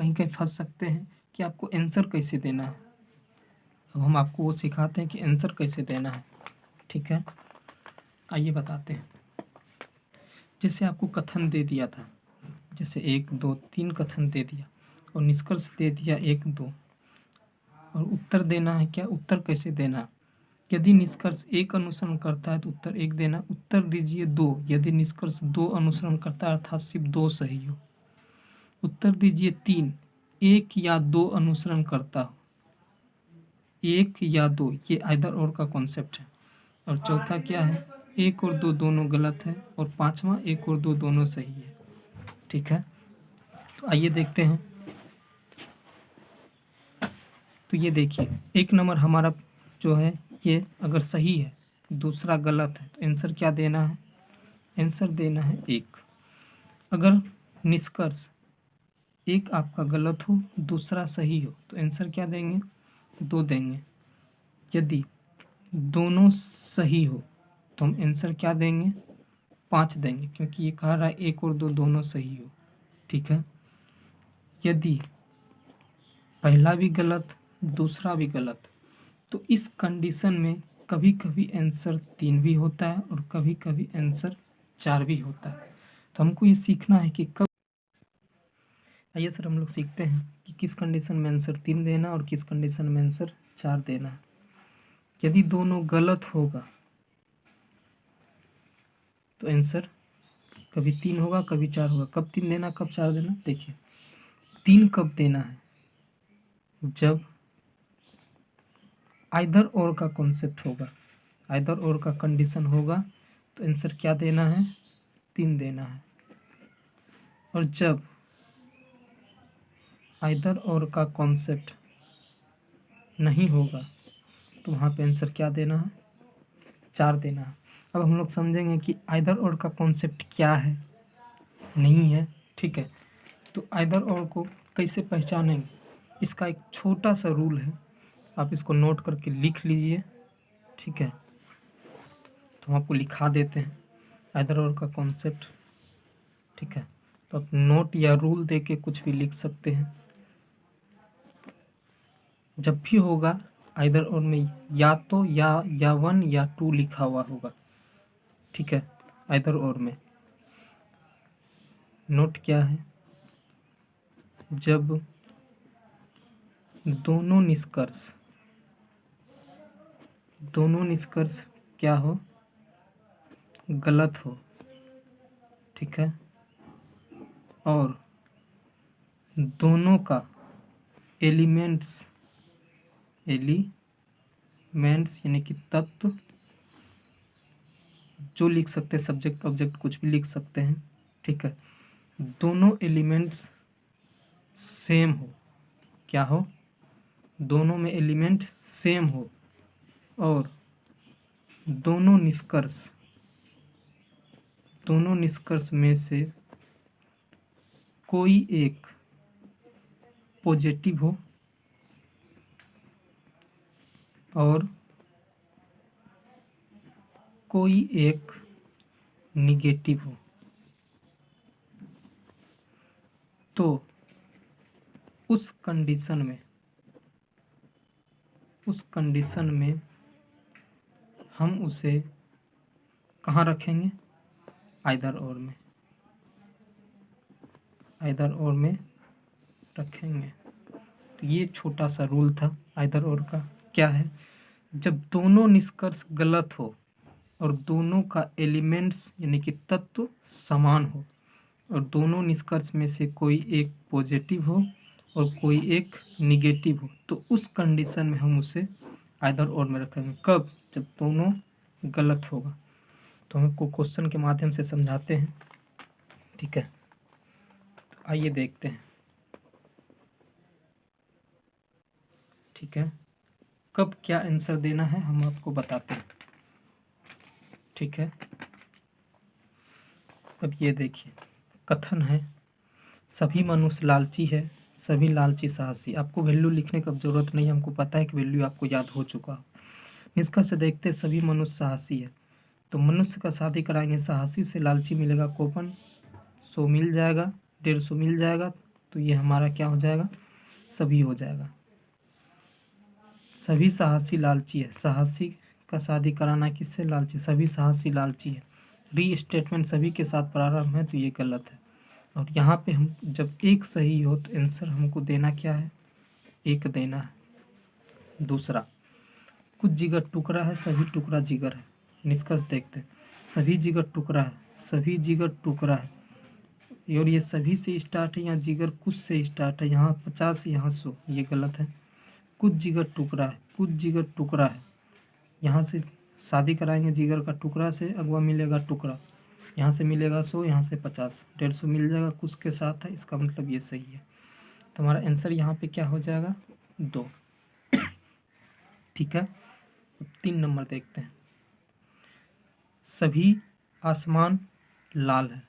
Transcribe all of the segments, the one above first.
कहीं कहीं फंस सकते हैं कि आपको आंसर कैसे देना है। अब हम आपको वो सिखाते हैं कि आंसर कैसे देना है। ठीक है, आइए बताते हैं। जैसे आपको कथन दे दिया था, जैसे 1 2 3 कथन दे दिया और निष्कर्ष दे दिया 1 2, और उत्तर देना है। क्या उत्तर कैसे देना? यदि निष्कर्ष 1 अनुसरण करता है तो उत्तर 1 देना। उत्तर दीजिए 2 यदि निष्कर्ष 2 अनुसरण करता है अर्थात सिर्फ 2 सही हो। उत्तर दीजिए 3 1 या 2 अनुसरण करता हो। 1 या 2 ये आइदर और का कॉन्सेप्ट है। और चौथा क्या है? 1 और 2 दोनों गलत है। और पांचवा 1 और 2 दोनों सही है। ठीक है, तो आइए देखते हैं। तो ये देखिए 1 नंबर हमारा जो है ये अगर सही है, दूसरा गलत है, तो आंसर क्या देना है? आंसर देना है 1। अगर निष्कर्ष 1 आपका गलत हो, दूसरा सही हो, तो आंसर क्या देंगे? 2 देंगे। यदि दोनों सही हो तो हम आंसर क्या देंगे? 5 देंगे, क्योंकि ये कह रहा है 1 और 2 दोनों सही हो। ठीक है, यदि पहला भी गलत, दूसरा भी गलत, तो इस कंडीशन में कभी कभी आंसर 3 भी होता है और कभी कभी आंसर 4 भी होता है। तो हमको ये सीखना है कि कब। आइए सर हम लोग सीखते हैं कि किस कंडीशन में आंसर 3 देना और किस कंडीशन में आंसर 4 देना है। यदि दोनों गलत होगा तो आंसर कभी 3 होगा कभी 4 होगा। कब 3 देना कब 4 देना? देखिए 3 कब देना है? जब आइदर और का कॉन्सेप्ट होगा, आइदर और का कंडीशन होगा, तो आंसर क्या देना है? 3 देना है। और जब आइदर और का कॉन्सेप्ट नहीं होगा तो वहाँ पे आंसर क्या देना है? 4 देना है। अब हम लोग समझेंगे कि आइदर और का कॉन्सेप्ट क्या है, नहीं है। ठीक है, तो आइदर और को कैसे पहचानेंगे? इसका एक छोटा सा रूल है, आप इसको नोट करके लिख लीजिए। ठीक है, तो हम आपको लिखा देते हैं आइदर और का कॉन्सेप्ट। ठीक है, तो आप नोट या रूल दे के कुछ भी लिख सकते हैं। जब भी होगा आइदर और में या तो या 1 या 2 लिखा हुआ होगा। ठीक है, आइदर और में नोट क्या है? जब दोनों निष्कर्ष क्या हो? गलत हो। ठीक है, और दोनों का एलिमेंट्स यानी कि तत्व, जो लिख सकते हैं सब्जेक्ट ऑब्जेक्ट कुछ भी लिख सकते हैं। ठीक है, दोनों एलिमेंट्स सेम हो। क्या हो? दोनों में एलिमेंट सेम हो। और दोनों निष्कर्ष में से कोई एक पॉजिटिव हो और कोई एक निगेटिव हो। तो उस कंडीशन में हम उसे कहाँ रखेंगे? आइदर और में रखेंगे। तो ये छोटा सा रूल था आइदर और का। क्या है? जब दोनों निष्कर्ष गलत हो और दोनों का एलिमेंट्स यानी कि तत्व समान हो और दोनों निष्कर्ष में से कोई एक पॉजिटिव हो और कोई एक निगेटिव हो, तो उस कंडीशन में हम उसे आइदर और में रखेंगे। कब? जब दोनों गलत होगा। तो हम आपको क्वेश्चन के माध्यम से समझाते हैं। ठीक है, तो आइए देखते हैं। ठीक है, कब क्या आंसर देना है हम आपको बताते हैं। ठीक है, अब ये देखिए कथन है, सभी मनुष्य लालची है, सभी लालची साहसी। आपको वैल्यू लिखने की जरूरत नहीं है, हमको पता है कि वैल्यू आपको याद हो चुका हो। निष्कर्ष से देखते सभी मनुष्य साहसी है, तो मनुष्य का शादी कराएंगे साहसी से, लालची मिलेगा कूपन 100 मिल जाएगा, 150 मिल जाएगा, तो ये हमारा क्या हो जाएगा, सभी हो जाएगा। सभी साहसी लालची है, साहसी का शादी कराना किससे, लालची, सभी साहसी लालची है। री स्टेटमेंट सभी के साथ प्रारंभ है, तो ये गलत है। और यहाँ पे हम जब एक सही हो तो आंसर हमको देना क्या है, एक देना है। दूसरा, कुछ जिगर टुकड़ा है, सभी टुकड़ा जिगर है। निष्कर्ष देखते हैं, सभी जिगर टुकड़ा है, सभी जिगर टुकड़ा है, और ये सभी से स्टार्ट है, यहाँ जिगर कुछ से स्टार्ट है, यहाँ 50 यहाँ 100, ये गलत है। कुछ जिगर टुकड़ा है, कुछ जिगर टुकड़ा है, यहाँ से शादी कराएंगे जिगर का टुकड़ा से, अगवा मिलेगा टुकड़ा, यहाँ से मिलेगा 100, यहाँ से 50, 150 मिल जाएगा, कुछ के साथ है, इसका मतलब ये सही है। तो हमारा आंसर यहाँ पे क्या हो जाएगा, 2। ठीक है, अब 3 नंबर देखते हैं। सभी आसमान लाल है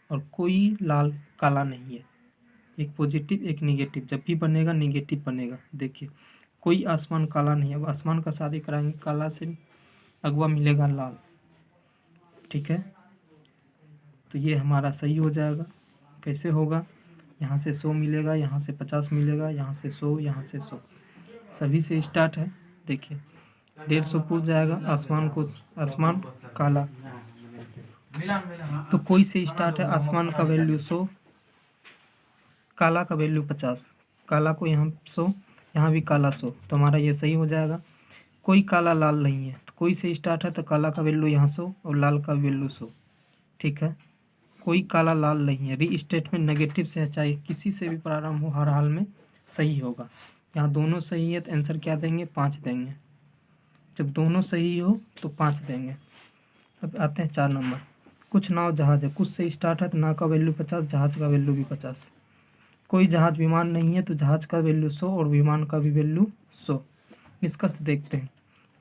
और कोई लाल काला नहीं है। एक पॉजिटिव एक निगेटिव, जब भी बनेगा निगेटिव बनेगा। देखिए, कोई आसमान काला नहीं है, अब आसमान का शादी कराएंगे, काला से अगवा मिलेगा लाल। ठीक है, तो ये हमारा सही हो जाएगा। कैसे होगा, यहाँ से 100 मिलेगा, यहाँ से 50 मिलेगा, यहाँ से 100, यहाँ से 100, सभी से स्टार्ट है। देखिए 150 पूछ जाएगा, आसमान काला, तो कोई से स्टार्ट है, आसमान का वैल्यू 100, काला का वैल्यू 50, काला को यहाँ 100, यहाँ भी काला 100, तो हमारा ये सही हो जाएगा। कोई काला लाल नहीं है, तो कोई से स्टार्ट है, तो काला का वैल्यू यहाँ 100 और लाल का वैल्यू 100। ठीक है, कोई काला लाल नहीं है। री स्टेटमेंट नेगेटिव से है, चाहे किसी से भी प्रारंभ हो, हर हाल में सही होगा। यहाँ दोनों सही है तो आंसर क्या देंगे, 5 देंगे। जब दोनों सही हो तो 5 देंगे। अब आते हैं 4 नंबर। कुछ नाव जहाज है, कुछ से स्टार्ट है, तो नाव का वैल्यू 50, जहाज का वैल्यू भी 50। कोई जहाज विमान नहीं है, तो जहाज का वैल्यू 100 और विमान का भी वैल्यू 100। निष्कर्ष देखते हैं,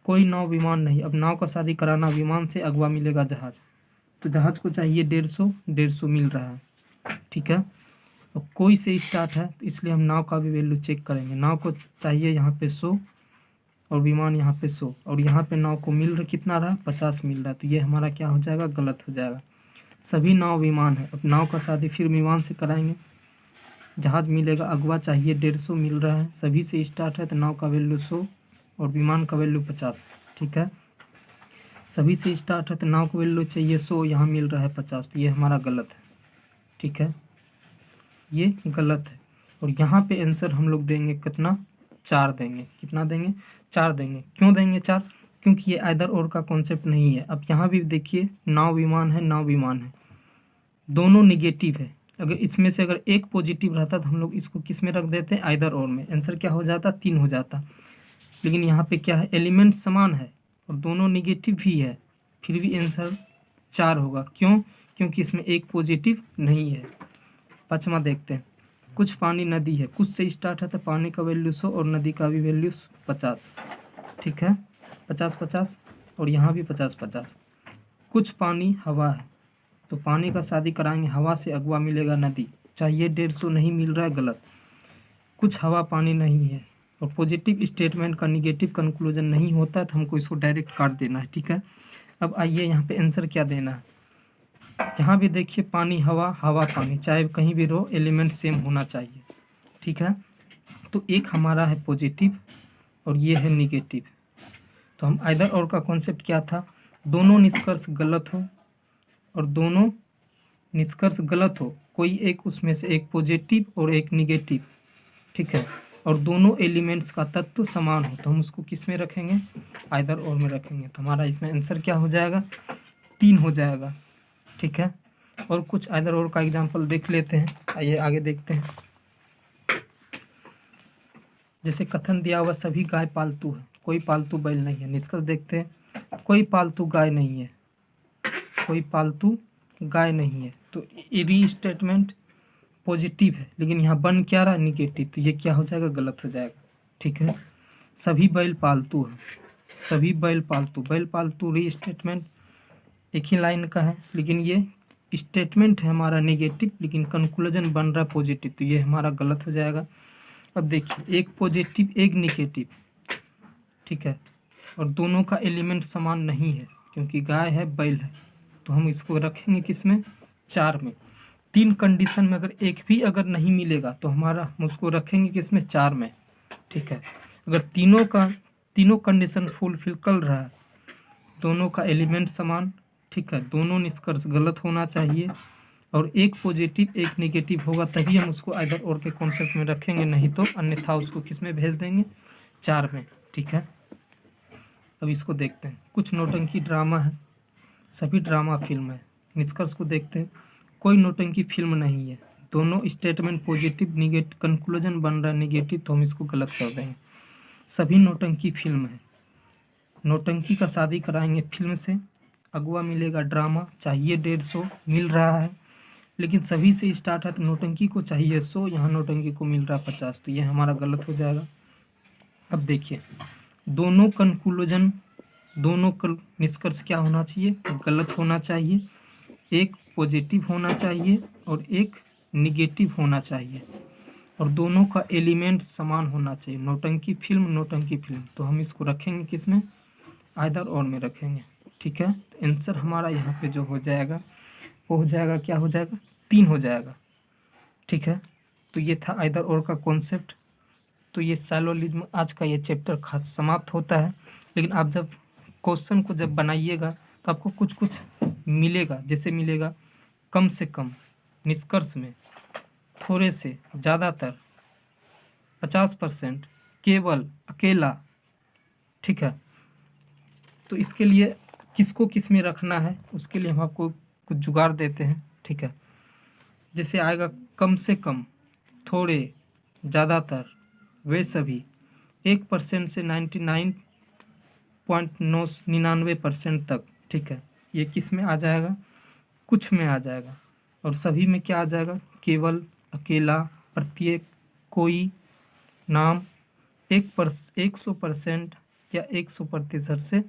कोई नाव विमान नहीं, अब नाव का शादी कराना, विमान से अगवा मिलेगा जहाज, तो जहाज को चाहिए 150 मिल रहा है। ठीक है, अब कोई से स्टार्ट है, तो इसलिए हम नाव का भी वैल्यू चेक करेंगे। नाव को चाहिए यहाँ पे 100 और विमान यहाँ पे 100, और यहाँ पे नाव को मिल रहा कितना रहा, 50 मिल रहा है, तो ये हमारा क्या हो जाएगा, गलत हो जाएगा। सभी नाव विमान है, अब नाव का शादी फिर विमान से कराएंगे, जहाज मिलेगा, अगवा चाहिए 150 मिल रहा है, सभी से स्टार्ट है, तो नाव का वैल्यू 100 और विमान का वैल्यू 50। ठीक है, सभी से स्टार्ट है, तो नाव का वैल्यू चाहिए 100, यहाँ मिल रहा है 50, तो ये हमारा गलत है। ठीक है, ये गलत है। और यहाँ पे आंसर हम लोग देंगे कितना, 4 देंगे। कितना देंगे, 4 देंगे। क्यों देंगे 4, क्योंकि ये आइदर और का कॉन्सेप्ट नहीं है। अब यहाँ भी देखिए, नाव विमान है, नाव विमान है, दोनों निगेटिव है। अगर इसमें से अगर एक पॉजिटिव रहता तो हम लोग इसको किस में रख देते, आइदर और में, आंसर क्या हो जाता, 3 हो जाता। लेकिन यहाँ पे क्या है, एलिमेंट समान है और दोनों निगेटिव भी है, फिर भी आंसर 4 होगा। क्यों, क्योंकि इसमें एक पॉजिटिव नहीं है। 5वां देखते हैं। कुछ पानी नदी है, कुछ से स्टार्ट है, तो पानी का वैल्यू 100 और नदी का भी वैल्यू 50। ठीक है, 50-50 और यहाँ भी 50-50। कुछ पानी हवा है, तो पानी का शादी कराएंगे, हवा से अगवा मिलेगा नदी, चाहिए 150 नहीं मिल रहा है, गलत। कुछ हवा पानी नहीं है, और पॉजिटिव स्टेटमेंट का निगेटिव कंक्लूजन नहीं होता है, तो हमको इसको डायरेक्ट काट देना है। ठीक है, अब आइए यहाँ पे आंसर क्या देना है। यहाँ भी देखिए, पानी हवा, हवा पानी, चाहे कहीं भी रहो, एलिमेंट सेम होना चाहिए। ठीक है, तो एक हमारा है पॉजिटिव और ये है निगेटिव, तो हम आइदर और का कॉन्सेप्ट क्या था, दोनों निष्कर्ष गलत हो और दोनों निष्कर्ष गलत हो, कोई एक उसमें से एक पॉजिटिव और एक निगेटिव। ठीक है, और दोनों एलिमेंट्स का तत्व समान हो, तो हम उसको किस में रखेंगे, आइदर और में रखेंगे, तो हमारा इसमें आंसर क्या हो जाएगा, 3 हो जाएगा। ठीक है, और कुछ आइदर और का एग्जांपल देख लेते हैं, आइए आगे देखते हैं। जैसे कथन दिया हुआ, सभी गाय पालतू है, कोई पालतू बैल नहीं है। निष्कर्ष देखते हैं, कोई पालतू गाय नहीं है, कोई पालतू गाय नहीं है, तो री स्टेटमेंट पॉजिटिव है, लेकिन यहाँ बन क्या रहा, निगेटिव, तो ये क्या हो जाएगा, गलत हो जाएगा। ठीक है, सभी बैल पालतू है, सभी बैल पालतू, बैल पालतू री स्टेटमेंट एक ही लाइन का है, लेकिन ये स्टेटमेंट है हमारा नेगेटिव, लेकिन कंक्लूजन बन रहा है पॉजिटिव, तो ये हमारा गलत हो जाएगा। अब देखिए, एक पॉजिटिव एक निगेटिव, ठीक है, और दोनों का एलिमेंट समान नहीं है, क्योंकि गाय है बैल है, तो हम इसको रखेंगे किस में, 4 में। 3 कंडीशन में अगर एक भी अगर नहीं मिलेगा तो हम उसको रखेंगे किसमें, 4 में। ठीक है, अगर तीनों कंडीशन फुलफिल कर रहा है, दोनों का एलिमेंट समान, ठीक है, दोनों निष्कर्ष गलत होना चाहिए और एक पॉजिटिव एक नेगेटिव होगा, तभी हम उसको आइदर और के कॉन्सेप्ट में रखेंगे, नहीं तो अन्यथा उसको किस में भेज देंगे, 4 में। ठीक है, अब इसको देखते हैं। कुछ नौटंकी ड्रामा है, सभी ड्रामा फिल्म है। निष्कर्ष को देखते हैं, कोई नौटंकी फिल्म नहीं है। दोनों स्टेटमेंट पॉजिटिव निगेटिव, कंक्लूजन बन रहा है नेगेटिव, तो हम इसको गलत कर देंगे। सभी नौटंकी फिल्म है। नौटंकी का शादी कराएंगे फिल्म से, अगवा मिलेगा ड्रामा, चाहिए 150 मिल रहा है, लेकिन सभी से स्टार्ट है तो नौटंकी को चाहिए 100, यहाँ नौटंकी को मिल रहा है 50, तो ये हमारा गलत हो जाएगा। अब देखिए, दोनों कंक्लूजन, दोनों का निष्कर्ष क्या होना चाहिए, गलत होना चाहिए। एक पॉजिटिव होना चाहिए और एक निगेटिव होना चाहिए, और दोनों का एलिमेंट समान होना चाहिए। नौटंकी फिल्म, तो हम इसको रखेंगे किस में, आइदर और में रखेंगे। ठीक है, तो आंसर हमारा यहाँ पे जो हो जाएगा वो हो जाएगा, क्या हो जाएगा, 3 हो जाएगा। ठीक है, तो ये था आइदर और का कॉन्सेप्ट। तो ये साइलोलिज्म आज का ये चैप्टर समाप्त होता है। लेकिन आप जब क्वेश्चन को जब बनाइएगा तो आपको कुछ कुछ मिलेगा, जैसे मिलेगा कम से कम, निष्कर्ष में थोड़े से, ज़्यादातर, 50%, केवल, अकेला। ठीक है, तो इसके लिए किसको किस में रखना है उसके लिए हम आपको कुछ जुगाड़ देते हैं। ठीक है, जैसे आएगा कम से कम, थोड़े, ज़्यादातर, वे सभी, 1% से 99.99% तक। ठीक है, ये किस में आ जाएगा, कुछ में आ जाएगा, और सभी में क्या आ जाएगा, केवल, अकेला, प्रत्येक, कोई, नाम। 100% या 100% से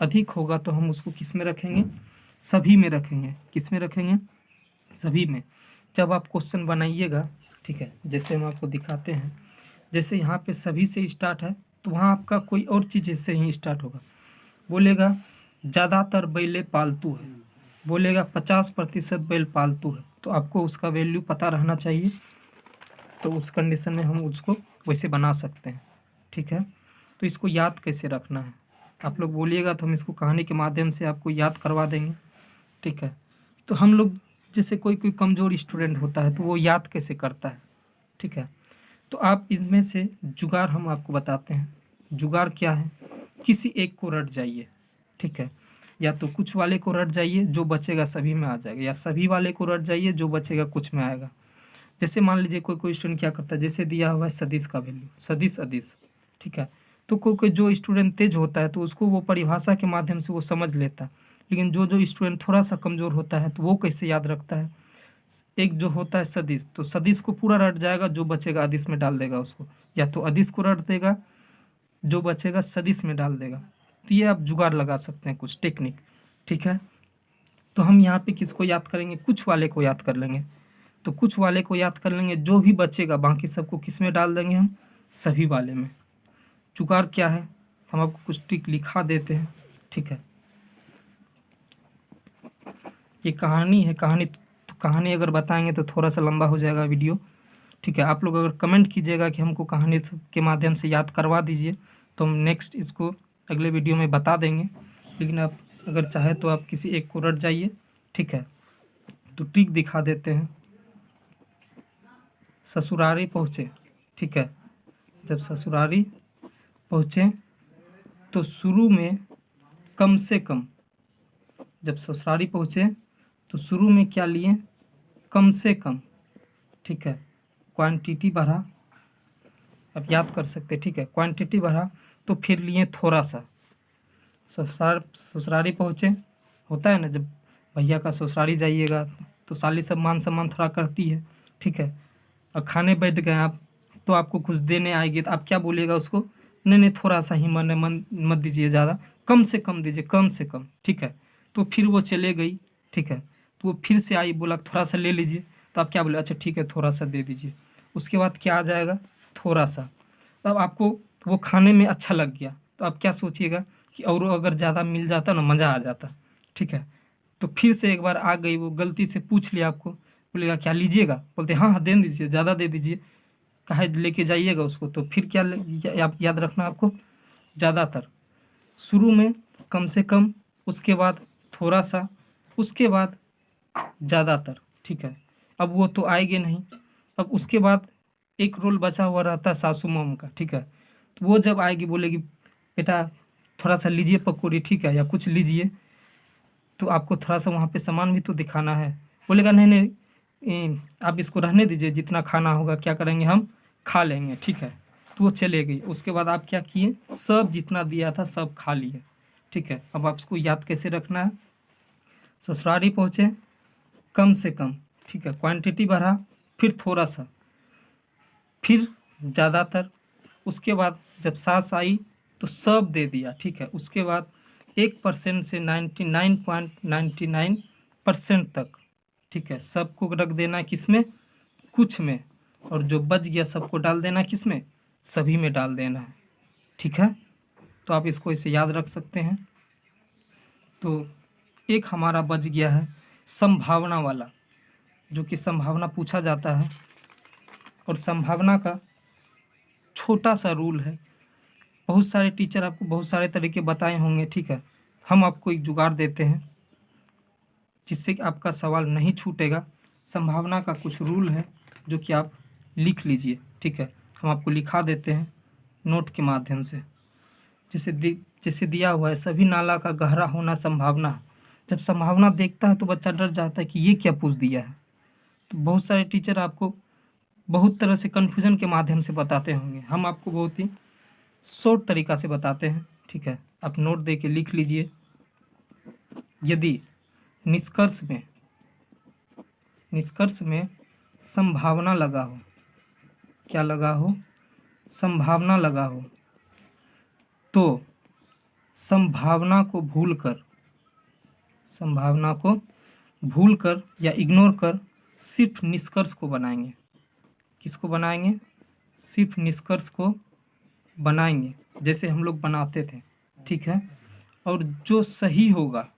अधिक होगा तो हम उसको किस में रखेंगे, सभी में रखेंगे। किस में रखेंगे, सभी में। जब आप क्वेश्चन बनाइएगा, ठीक है, जैसे हम आपको दिखाते हैं, जैसे यहाँ पे सभी से स्टार्ट है तो वहाँ आपका कोई और चीज़ से ही स्टार्ट होगा। बोलेगा ज़्यादातर बैलें पालतू है, बोलेगा 50% बैल पालतू है, तो आपको उसका वैल्यू पता रहना चाहिए। तो उस कंडीशन में हम उसको वैसे बना सकते हैं। ठीक है, तो इसको याद कैसे रखना है, आप लोग बोलिएगा तो हम इसको कहानी के माध्यम से आपको याद करवा देंगे। ठीक है, तो हम लोग जैसे कोई कमज़ोर स्टूडेंट होता है तो वो याद कैसे करता है। ठीक है, तो आप इनमें से जुगाड़ हम आपको बताते हैं। जुगाड़ क्या है, किसी एक को रट जाइए। ठीक है, या तो कुछ वाले को रट जाइए, जो बचेगा सभी में आ जाएगा, या सभी वाले को रट जाइए, जो बचेगा कुछ में आएगा। जैसे मान लीजिए कोई स्टूडेंट क्या करता है, जैसे दिया हुआ है सदिश का वैल्यू, सदिश अदिश। ठीक है, तो कोई जो स्टूडेंट तेज होता है तो उसको वो परिभाषा के माध्यम से वो समझ लेता है, लेकिन जो स्टूडेंट थोड़ा सा कमज़ोर होता है तो वो कैसे याद रखता है। एक जो होता है सदिश, तो सदिश को पूरा रट जाएगा, जो बचेगा अदिश में डाल देगा उसको, या तो अदिश को रट देगा, जो बचेगा सदिश में डाल देगा। तो ये आप जुगाड़ लगा सकते हैं, कुछ टेक्निक। ठीक है, तो हम यहाँ पे किसको याद करेंगे, कुछ वाले को याद कर लेंगे। तो कुछ वाले को याद कर लेंगे, जो भी बचेगा बाकी सबको किस में डाल देंगे, हम सभी वाले में। जुगाड़ क्या है, हम आपको कुछ ट्रिक लिखा देते हैं। ठीक है, ये कहानी है, कहानी अगर बताएंगे तो थोड़ा सा लंबा हो जाएगा वीडियो। ठीक है, आप लोग अगर कमेंट कीजिएगा कि हमको कहानी के माध्यम से याद करवा दीजिए, तो हम नेक्स्ट इसको अगले वीडियो में बता देंगे। लेकिन आप अगर चाहे तो आप किसी एक को रट जाइए। ठीक है, तो ट्रिक दिखा देते हैं। ससुरारी पहुँचे, ठीक है, जब ससुरारी पहुँचे तो शुरू में कम से कम, जब ससुरारी पहुँचे तो शुरू में क्या लिए, कम से कम। ठीक है, क्वांटिटी बढ़ा, अब याद कर सकते। ठीक है, क्वांटिटी बढ़ा तो फिर लिए थोड़ा सा। ससुरारी पहुँचे, होता है ना, जब भैया का ससुरारी जाइएगा तो साली सब मान सम्मान थोड़ा करती है। ठीक है, और खाने बैठ गए आप तो आपको कुछ देने आएगी तो आप क्या बोलिएगा उसको, नहीं थोड़ा सा ही मन मत दीजिए, ज़्यादा, कम से कम दीजिए, कम से कम। ठीक है, तो फिर वो चले गई। ठीक है, तो वो फिर से आई, बोला थोड़ा सा ले लीजिए, तो आप क्या बोले, अच्छा ठीक है थोड़ा सा दे दीजिए। उसके बाद क्या आ जाएगा, थोड़ा सा। तब आपको वो खाने में अच्छा लग गया तो आप क्या सोचिएगा कि और अगर ज़्यादा मिल जाता ना, मज़ा आ जाता। ठीक है, तो फिर से एक बार आ गई, वो गलती से पूछ लिया आपको, बोलेगा क्या लीजिएगा, बोलते हाँ हाँ दे दीजिए, ज़्यादा दे दीजिए, काहे लेके जाइएगा उसको। तो फिर क्या आप याद रखना आपको, ज़्यादातर, शुरू में कम से कम, उसके बाद थोड़ा सा, उसके बाद ज़्यादातर, ठीक है। अब वो तो आएंगे नहीं, अब उसके बाद एक रोल बचा हुआ रहता है सासू मॉम का, ठीक है। तो वो जब आएगी बोलेगी बेटा थोड़ा सा लीजिए पकौड़ी, ठीक है, या कुछ लीजिए, तो आपको थोड़ा सा वहाँ पे सामान भी तो दिखाना है। बोलेगा नहीं नहीं आप इसको रहने दीजिए, जितना खाना होगा क्या करेंगे हम खा लेंगे, ठीक है। तो वो चले गई, उसके बाद आप क्या किए, सब जितना दिया था सब खा लिए, ठीक है। अब आप इसको याद कैसे रखना है, ससुरारी पहुँचे कम से कम, ठीक है, क्वांटिटी बढ़ा, फिर थोड़ा सा, फिर ज़्यादातर, उसके बाद जब सास आई तो सब दे दिया, ठीक है। उसके बाद 1% से 99.99% तक, ठीक है, सबको रख देना किस में, कुछ में, और जो बच गया सबको डाल देना किस में, सभी में डाल देना है, ठीक है। तो आप इसको इसे याद रख सकते हैं। तो एक हमारा बच गया है संभावना वाला, जो कि संभावना पूछा जाता है, और संभावना का छोटा सा रूल है। बहुत सारे टीचर आपको बहुत सारे तरीके बताए होंगे, ठीक है। हम आपको एक जुगाड़ देते हैं जिससे कि आपका सवाल नहीं छूटेगा। संभावना का कुछ रूल है जो कि आप लिख लीजिए, ठीक है। हम आपको लिखा देते हैं नोट के माध्यम से। जैसे दिया हुआ है, सभी नाला का गहरा होना संभावना है। जब संभावना देखता है तो बच्चा डर जाता है कि ये क्या पूछ दिया है। तो बहुत सारे टीचर आपको बहुत तरह से कन्फ्यूजन के माध्यम से बताते होंगे, हम आपको बहुत ही शॉर्ट तरीका से बताते हैं, ठीक है। आप नोट दे के लिख लीजिए। यदि निष्कर्ष में संभावना लगा हो, क्या लगा हो, संभावना लगा हो, तो संभावना को भूलकर या इग्नोर कर सिर्फ निष्कर्ष को बनाएंगे। किसको बनाएंगे, सिर्फ निष्कर्ष को बनाएंगे, जैसे हम लोग बनाते थे, ठीक है। और जो सही होगा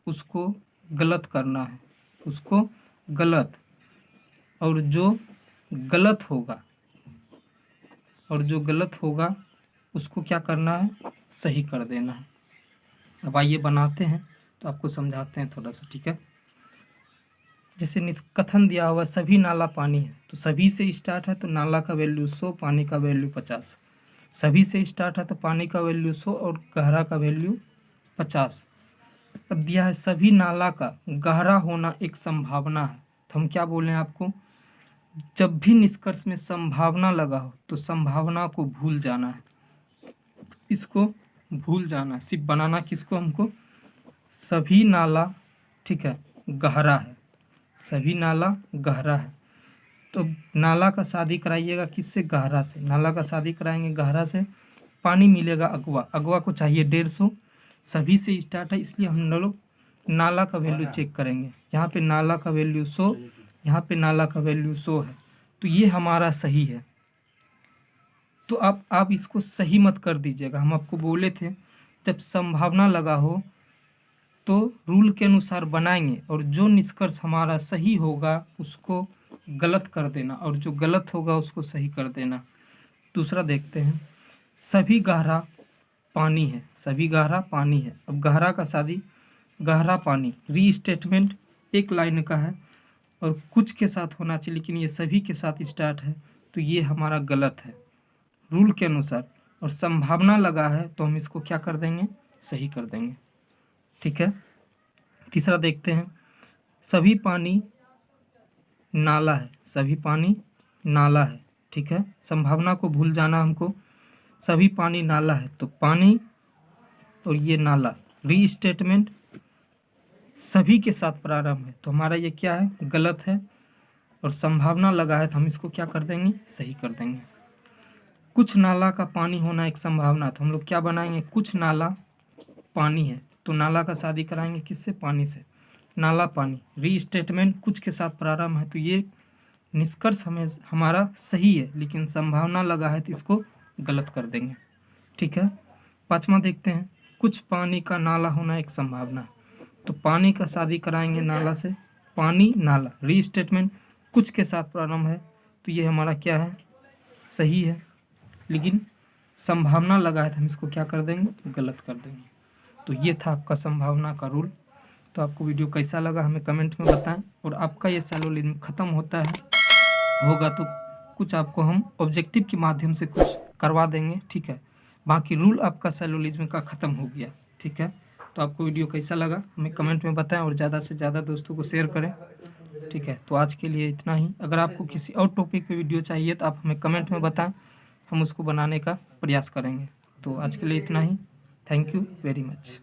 उसको गलत करना है, उसको गलत, और जो गलत होगा उसको क्या करना है, सही कर देना है। अब आइए बनाते हैं, तो आपको समझाते हैं थोड़ा सा, ठीक है। जैसे कथन दिया हुआ सभी नाला पानी है, तो सभी से स्टार्ट है तो नाला का वैल्यू 100, पानी का वैल्यू 50। सभी से स्टार्ट है तो पानी का वैल्यू 100 और गहरा का वैल्यू 50। अब दिया है सभी नाला का गहरा होना एक संभावना है, तो हम क्या बोलें आपको, जब भी निष्कर्ष में संभावना लगा हो तो संभावना को भूल जाना है, इसको भूल जाना है। सिर्फ बनाना किसको, हमको सभी नाला, ठीक है, गहरा है, सभी नाला गहरा है। तो नाला का शादी कराइएगा किससे, गहरा से। नाला का शादी कराएंगे गहरा से, पानी मिलेगा अगवा को चाहिए 150, सभी से स्टार्ट है, इसलिए हम लोग नाला का वैल्यू चेक करेंगे। यहाँ पे नाला का वैल्यू 100, यहाँ पे नाला का वैल्यू 100 है, तो ये हमारा सही है। तो आप इसको सही मत कर दीजिएगा। हम आपको बोले थे जब संभावना लगा हो तो रूल के अनुसार बनाएंगे, और जो निष्कर्ष हमारा सही होगा उसको गलत कर देना, और जो गलत होगा उसको सही कर देना। दूसरा देखते हैं, सभी गहरा पानी है, सभी गहरा पानी है। अब गहरा का शादी गहरा पानी, रीस्टेटमेंट एक लाइन का है और कुछ के साथ होना चाहिए, लेकिन ये सभी के साथ स्टार्ट है, तो ये हमारा गलत है रूल के अनुसार। और संभावना लगा है तो हम इसको क्या कर देंगे, सही कर देंगे, ठीक है। तीसरा देखते हैं, सभी पानी नाला है, सभी पानी नाला है, ठीक है। संभावना को भूल जाना हमको, सभी पानी नाला है, तो पानी और ये नाला, रीस्टेटमेंट सभी के साथ प्रारंभ है, तो हमारा ये क्या है, गलत है। और संभावना लगा है तो हम इसको क्या कर देंगे, सही कर देंगे। कुछ नाला का पानी होना एक संभावना, तो हम लोग क्या बनाएंगे, कुछ नाला पानी है, तो नाला का शादी कराएंगे किससे, पानी से। नाला पानी, रीस्टेटमेंट कुछ के साथ प्रारंभ है, तो ये निष्कर्ष हमें हमारा सही है, लेकिन संभावना लगा है तो इसको गलत कर देंगे, ठीक है। पांचवा देखते हैं, कुछ पानी का नाला होना एक संभावना, तो पानी का शादी कराएंगे नाला से, पानी नाला रीस्टेटमेंट कुछ के साथ प्रारंभ है, तो ये हमारा क्या है, सही है। लेकिन संभावना लगा है तो हम इसको क्या कर देंगे, गलत कर देंगे। तो ये था आपका संभावना का रूल। तो आपको वीडियो कैसा लगा हमें कमेंट में बताएं। और आपका ये सैलोलिज्म ख़त्म होगा तो कुछ आपको हम ऑब्जेक्टिव के माध्यम से कुछ करवा देंगे, ठीक है। बाकी रूल आपका सैलोलिज्म का ख़त्म हो गया, ठीक है। तो आपको वीडियो कैसा लगा हमें कमेंट में बताएं और ज़्यादा से ज़्यादा दोस्तों को शेयर करें, ठीक है। तो आज के लिए इतना ही। अगर आपको किसी और टॉपिक पे वीडियो चाहिए तो आप हमें कमेंट में बताएं, हम उसको बनाने का प्रयास करेंगे। तो आज के लिए इतना ही। Thank you very much.